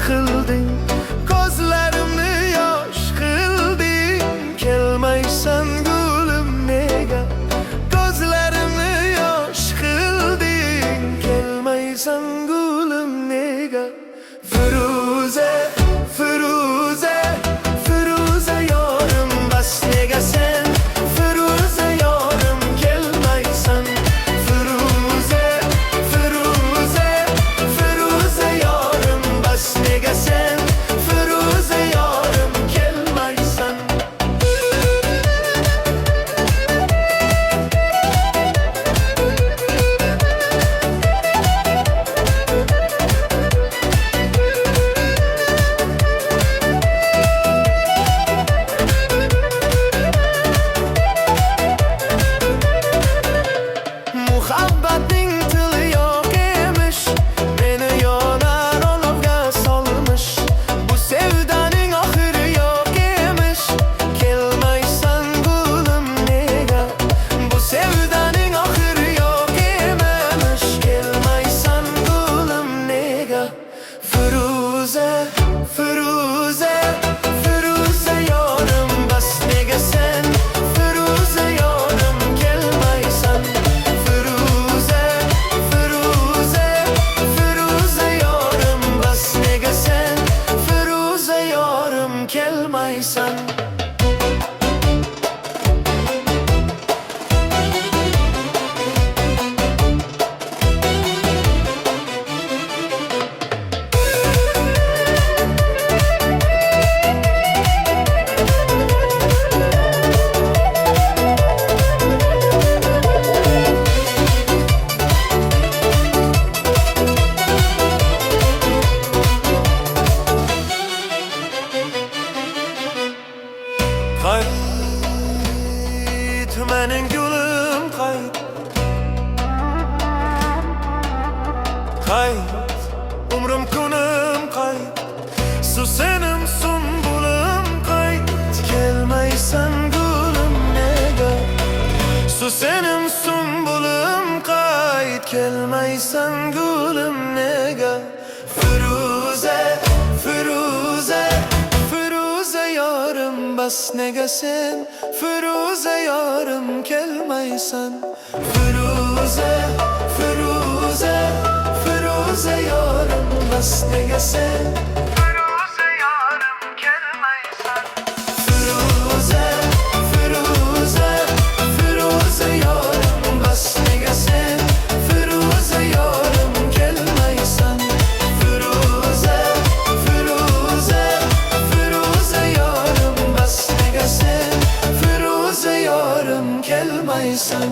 qilding, ko'zlarimni yosh qilding. Kelmaysan gulim nega, ko'zlarimni yosh qilding. Kelmaysan gulim nega. Firuze, Firuze, Firuze yorim, bas nega sen? Firuze yorim, kelmaysan. Firuze, Firuze, Firuze yorim, bas nega sen? Firuze yorim, kelmaysan. Muhabbatning tili yo'q emish, meni yonar olovga solmish. Bu sevdaning oxiri yo'q emish, kelmaysan gulim nega. Bu sevdaning oxiri yo'q emish, kelmaysan gulim nega. Firuze, Firuze, Firuze yorim, bas nega sen? Firuze yorim, kelmaysan. Firuze, Firuze, Firuze yorim, bas nega sen? Firuze yorim, kelmaysan. Qayt mening gulim, qayt. Qayt umrim kunim, qayt. Susenim sumbulim, qayt. Kelmaysan gulim nega. Susenim sumbulim, qayt. Kelmaysan gulim nega. Firuze, Firuze, Firuze yorim, bas nega sen? Firuze yorim, kelmaysan. Firuze, Firuze, Firuze yorim, bas nega sen? Firuze yorim, kelmaysan. Firuze, Firuze, Firuze yorim, bas nega sen? Firuze yorim, kelmaysan. Firuze, Firuze, Firuze yorim, bas nega sen? Firuze yorim, kelmaysan.